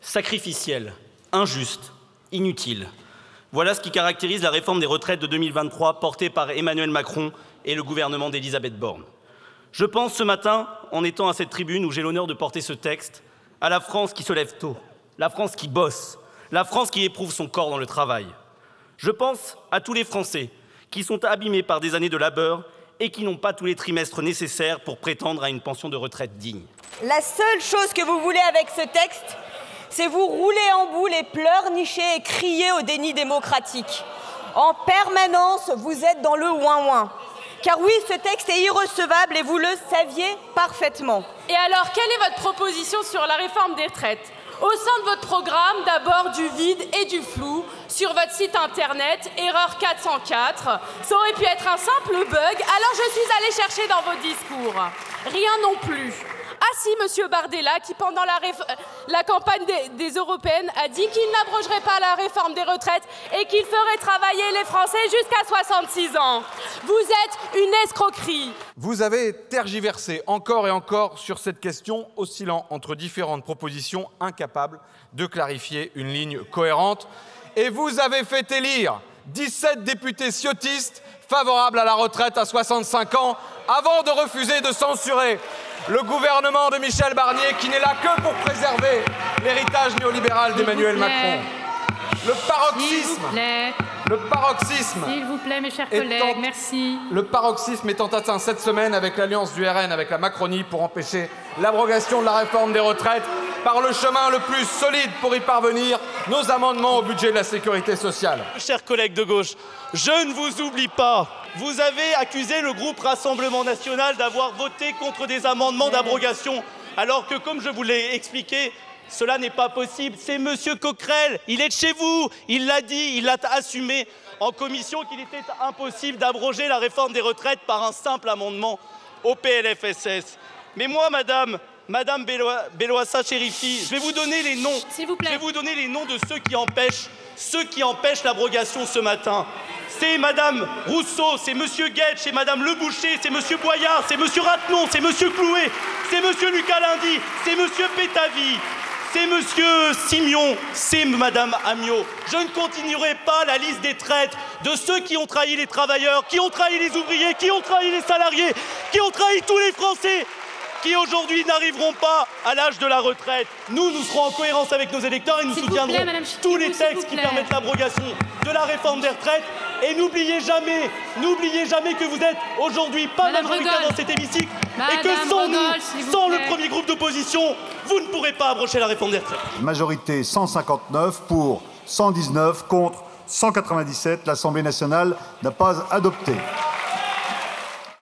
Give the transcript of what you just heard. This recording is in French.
sacrificielle, injuste, inutile. Voilà ce qui caractérise la réforme des retraites de 2023 portée par Emmanuel Macron et le gouvernement d'Elisabeth Borne. Je pense ce matin, en étant à cette tribune où j'ai l'honneur de porter ce texte, à la France qui se lève tôt, la France qui bosse, la France qui éprouve son corps dans le travail. Je pense à tous les Français qui sont abîmés par des années de labeur et qui n'ont pas tous les trimestres nécessaires pour prétendre à une pension de retraite digne. La seule chose que vous voulez avec ce texte, c'est vous rouler en boule et pleurnicher et crier au déni démocratique. En permanence, vous êtes dans le ouin-ouin. Car oui, ce texte est irrecevable et vous le saviez parfaitement. Et alors, quelle est votre proposition sur la réforme des retraites ? Au sein de votre programme, d'abord du vide et du flou. Sur votre site internet, erreur 404. Ça aurait pu être un simple bug, alors je suis allée chercher dans vos discours. Rien non plus. Ah si, monsieur Bardella, qui pendant la campagne des européennes a dit qu'il n'abrogerait pas la réforme des retraites et qu'il ferait travailler les Français jusqu'à 66 ans. Vous êtes une escroquerie. Vous avez tergiversé encore et encore sur cette question, oscillant entre différentes propositions, incapables de clarifier une ligne cohérente. Et vous avez fait élire 17 députés ciotistes favorables à la retraite à 65 ans avant de refuser de censurer le gouvernement de Michel Barnier qui n'est là que pour préserver l'héritage néolibéral d'Emmanuel Macron. Le paroxysme, s'il vous plaît, mes chers collègues, merci. Le paroxysme étant atteint cette semaine avec l'alliance du RN avec la Macronie pour empêcher l'abrogation de la réforme des retraites par le chemin le plus solide pour y parvenir, nos amendements au budget de la sécurité sociale. Chers collègues de gauche, je ne vous oublie pas. Vous avez accusé le groupe Rassemblement National d'avoir voté contre des amendements d'abrogation, alors que, comme je vous l'ai expliqué, cela n'est pas possible. C'est monsieur Coquerel, il est de chez vous, il l'a dit, il l'a assumé en commission qu'il était impossible d'abroger la réforme des retraites par un simple amendement au PLFSS. Mais moi, Madame Belloissa Chérifi, je vais vous donner les noms. S'il vous plaît. Je vais vous donner les noms de ceux qui empêchent l'abrogation ce matin. C'est Madame Rousseau, c'est Monsieur Guedj, c'est Madame Leboucher, c'est Monsieur Boyard, c'est Monsieur Rattenon, c'est Monsieur Clouet, c'est Monsieur Lucas Lundy, c'est Monsieur Pétavy, c'est Monsieur Simion, c'est Madame Amiot. Je ne continuerai pas la liste des traîtres de ceux qui ont trahi les travailleurs, qui ont trahi les ouvriers, qui ont trahi les salariés, qui ont trahi tous les Français, qui aujourd'hui n'arriveront pas à l'âge de la retraite. Nous serons en cohérence avec nos électeurs et nous soutiendrons tous les textes qui permettent l'abrogation de la réforme des retraites. Et n'oubliez jamais que vous êtes aujourd'hui pas majoritaire dans cet hémicycle et que sans nous, sans le premier groupe d'opposition, vous ne pourrez pas abroger la réforme des retraites. Majorité 159 pour 119 contre 197. L'Assemblée nationale n'a pas adopté.